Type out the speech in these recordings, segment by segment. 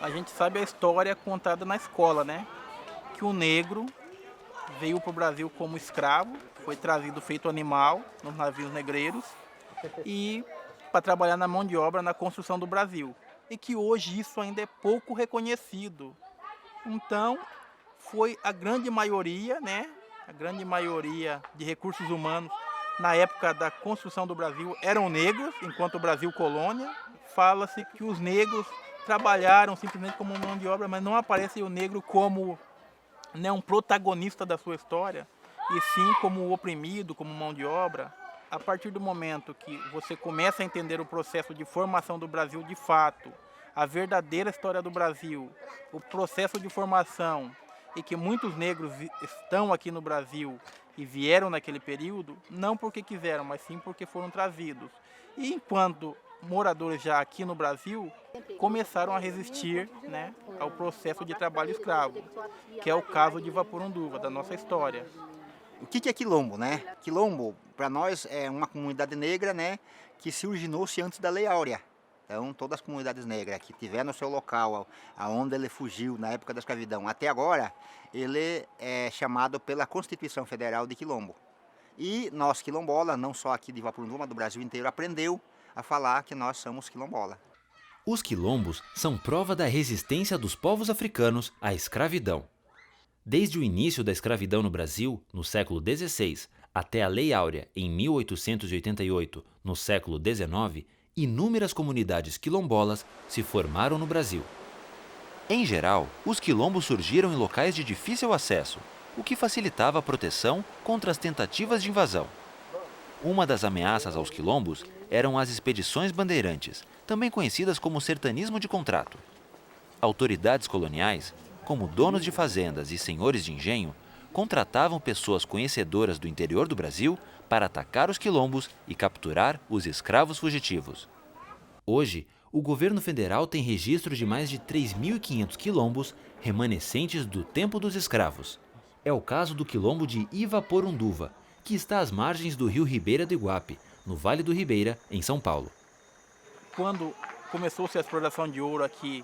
A gente sabe a história contada na escola, né? Que o negro veio para o Brasil como escravo, foi trazido feito animal nos navios negreiros e para trabalhar na mão de obra na construção do Brasil. E que hoje isso ainda é pouco reconhecido. Então, foi a grande maioria, né? A grande maioria de recursos humanos na época da construção do Brasil eram negros, enquanto o Brasil colônia. Fala-se que os negros trabalharam simplesmente como mão de obra, mas não aparece o negro como, né, um protagonista da sua história, e sim como o oprimido, como mão de obra. A partir do momento que você começa a entender o processo de formação do Brasil de fato, a verdadeira história do Brasil, o processo de formação, e que muitos negros estão aqui no Brasil e vieram naquele período, não porque quiseram, mas sim porque foram trazidos. E enquanto moradores já aqui no Brasil, começaram a resistir, né, ao processo de trabalho escravo, que é o caso de Vaporunduva, da nossa história. O que é quilombo, né? Quilombo, para nós, é uma comunidade negra, né, que se originou-se antes da Lei Áurea. Então, todas as comunidades negras que tiveram no seu local, aonde ele fugiu na época da escravidão, até agora, ele é chamado pela Constituição Federal de quilombo. E nós quilombola, não só aqui de Vaporunduva, mas do Brasil inteiro, aprendeu a falar que nós somos quilombola. Os quilombos são prova da resistência dos povos africanos à escravidão. Desde o início da escravidão no Brasil, no século XVI, até a Lei Áurea, em 1888, no século XIX, inúmeras comunidades quilombolas se formaram no Brasil. Em geral, os quilombos surgiram em locais de difícil acesso, o que facilitava a proteção contra as tentativas de invasão. Uma das ameaças aos quilombos eram as expedições bandeirantes, também conhecidas como sertanismo de contrato. Autoridades coloniais, como donos de fazendas e senhores de engenho, contratavam pessoas conhecedoras do interior do Brasil para atacar os quilombos e capturar os escravos fugitivos. Hoje, o governo federal tem registro de mais de 3.500 quilombos remanescentes do tempo dos escravos. É o caso do quilombo de Ivaporunduva, que está às margens do rio Ribeira do Iguape, no Vale do Ribeira, em São Paulo. Quando começou-se a exploração de ouro aqui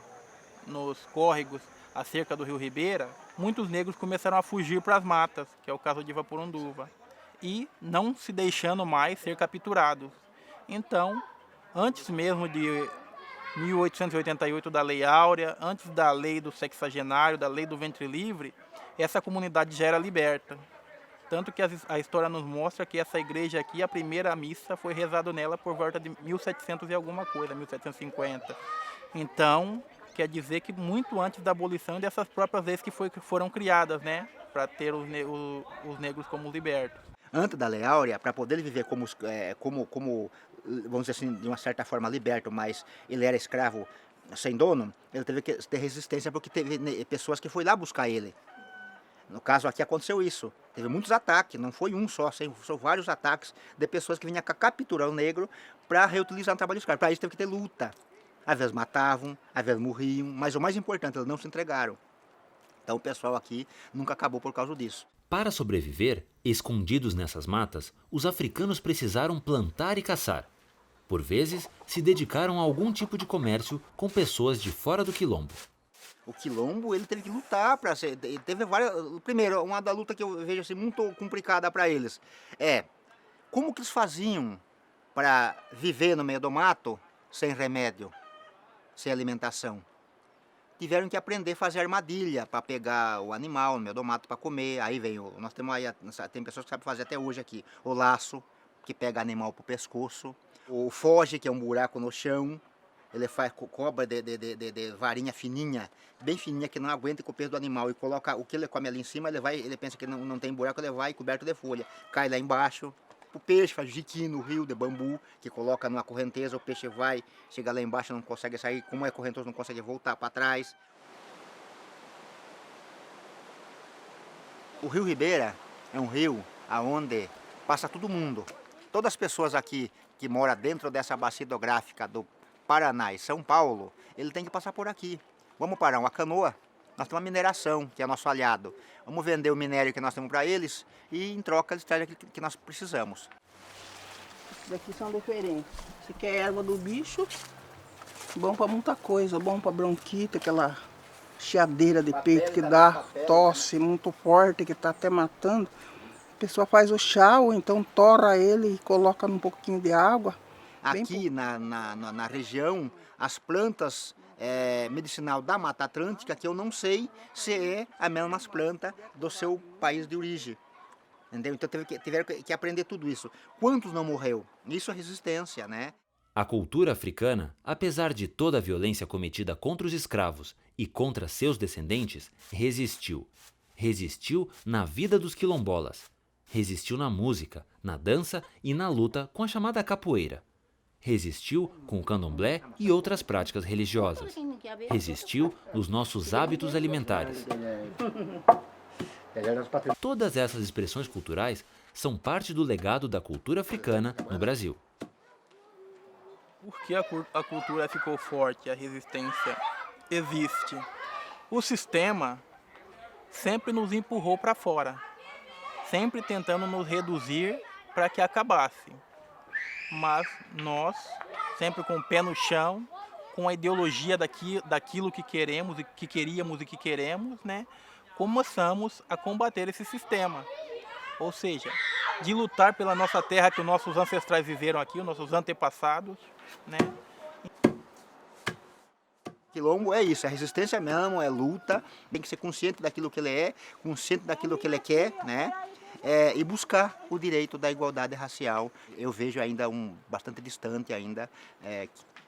nos córregos acerca do rio Ribeira, muitos negros começaram a fugir para as matas, que é o caso de Vaporunduva, e não se deixando mais ser capturados. Então, antes mesmo de 1888 da Lei Áurea, antes da lei do sexagenário, da lei do ventre livre, essa comunidade já era liberta. Tanto que a história nos mostra que essa igreja aqui, a primeira missa foi rezada nela por volta de 1700 e alguma coisa, 1750. Então, quer dizer que muito antes da abolição dessas próprias leis que foram criadas, né, para ter os negros como libertos. Antes da Lei Áurea, para poder viver vamos dizer assim, de uma certa forma liberto, mas ele era escravo sem dono, ele teve que ter resistência porque teve pessoas que foram lá buscar ele. No caso aqui aconteceu isso, teve muitos ataques, não foi um só, são vários ataques de pessoas que vinham capturar o negro para reutilizar no trabalho escravo. Para isso teve que ter luta. Às vezes matavam, às vezes morriam, mas o mais importante, eles não se entregaram. Então o pessoal aqui nunca acabou por causa disso. Para sobreviver, escondidos nessas matas, os africanos precisaram plantar e caçar. Por vezes, se dedicaram a algum tipo de comércio com pessoas de fora do quilombo. O quilombo, ele teve que lutar para ser. Teve várias. Primeiro, uma da luta que eu vejo assim muito complicada para eles é como que eles faziam para viver no meio do mato sem remédio, sem alimentação. Tiveram que aprender a fazer armadilha para pegar o animal no meio do mato para comer. Aí vem nós temos aí, tem pessoas que sabem fazer até hoje aqui o laço, que pega animal pro pescoço, o foge, que é um buraco no chão. Ele faz cobra de varinha fininha, bem fininha, que não aguenta com o peso do animal, e coloca o que ele come ali em cima, ele pensa que não tem buraco, ele vai coberto de folha, cai lá embaixo. O peixe faz jiquinho no rio de bambu, que coloca numa correnteza, o peixe vai, chega lá embaixo, não consegue sair, como é correntoso, não consegue voltar para trás. O rio Ribeira é um rio aonde passa todo mundo. Todas as pessoas aqui que moram dentro dessa bacia hidrográfica do Paraná e São Paulo, ele tem que passar por aqui. Vamos parar uma canoa, nós temos uma mineração, que é nosso aliado. Vamos vender o minério que nós temos para eles e em troca eles trazem aquilo que nós precisamos. Esses daqui são diferentes. Isso aqui é erva do bicho, Bom para muita coisa, bom para bronquite, aquela chiadeira de peito que dá, tosse muito forte, que está até matando. A pessoa faz o chá, ou então torra ele e coloca num pouquinho de água. Aqui na região, as plantas medicinal da Mata Atlântica, que eu não sei se é a mesma planta do seu país de origem. Entendeu? Então tiveram que aprender tudo isso. Quantos não morreu? Isso é resistência, né? A cultura africana, apesar de toda a violência cometida contra os escravos e contra seus descendentes, resistiu. Resistiu na vida dos quilombolas. Resistiu na música, na dança e na luta com a chamada capoeira. Resistiu com o candomblé e outras práticas religiosas. Resistiu nos nossos hábitos alimentares. Todas essas expressões culturais são parte do legado da cultura africana no Brasil. Por que a cultura ficou forte, a resistência existe? O sistema sempre nos empurrou para fora, sempre tentando nos reduzir para que acabasse. Mas nós, sempre com o pé no chão, com a ideologia daquilo que queremos e que queríamos e que queremos, né, começamos a combater esse sistema. Ou seja, de lutar pela nossa terra que os nossos ancestrais viveram aqui, os nossos antepassados, né? Quilombo é isso, é resistência mesmo, é luta, tem que ser consciente daquilo que ele é, consciente daquilo que ele quer, né? E buscar o direito da igualdade racial. Eu vejo ainda bastante distante ainda,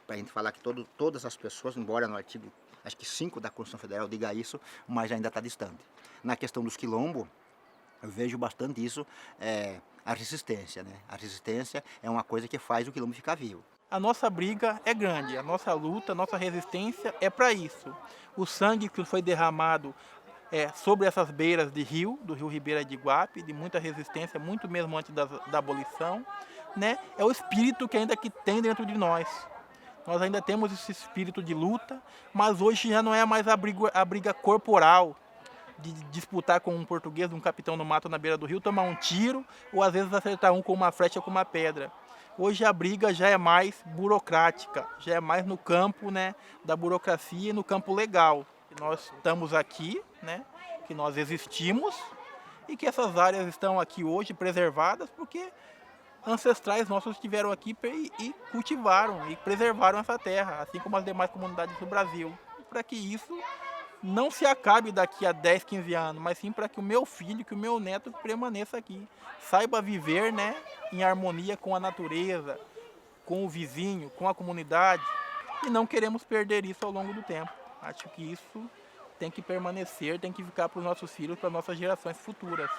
para a gente falar que todas as pessoas, embora no artigo, acho que 5 da Constituição Federal diga isso, mas ainda está distante. Na questão dos quilombos, eu vejo bastante isso, a resistência, né? A resistência é uma coisa que faz o quilombo ficar vivo. A nossa briga é grande, a nossa luta, a nossa resistência é para isso. O sangue que foi derramado sobre essas beiras de rio, do rio Ribeira de Iguape, de muita resistência, muito mesmo antes da abolição, né? É o espírito que ainda tem dentro de nós. Nós ainda temos esse espírito de luta, mas hoje já não é mais a briga corporal, de disputar com um português, um capitão no mato na beira do rio, tomar um tiro, ou às vezes acertar um com uma flecha ou com uma pedra. Hoje a briga já é mais burocrática, já é mais no campo, né, da burocracia e no campo legal. Nós estamos aqui, né, que nós existimos e que essas áreas estão aqui hoje preservadas porque ancestrais nossos estiveram aqui e cultivaram e preservaram essa terra, assim como as demais comunidades do Brasil. Para que isso não se acabe daqui a 10, 15 anos, mas sim para que o meu filho, que o meu neto permaneça aqui. Saiba viver, né, em harmonia com a natureza, com o vizinho, com a comunidade. E não queremos perder isso ao longo do tempo. Acho que isso tem que permanecer, tem que ficar para os nossos filhos, para as nossas gerações futuras.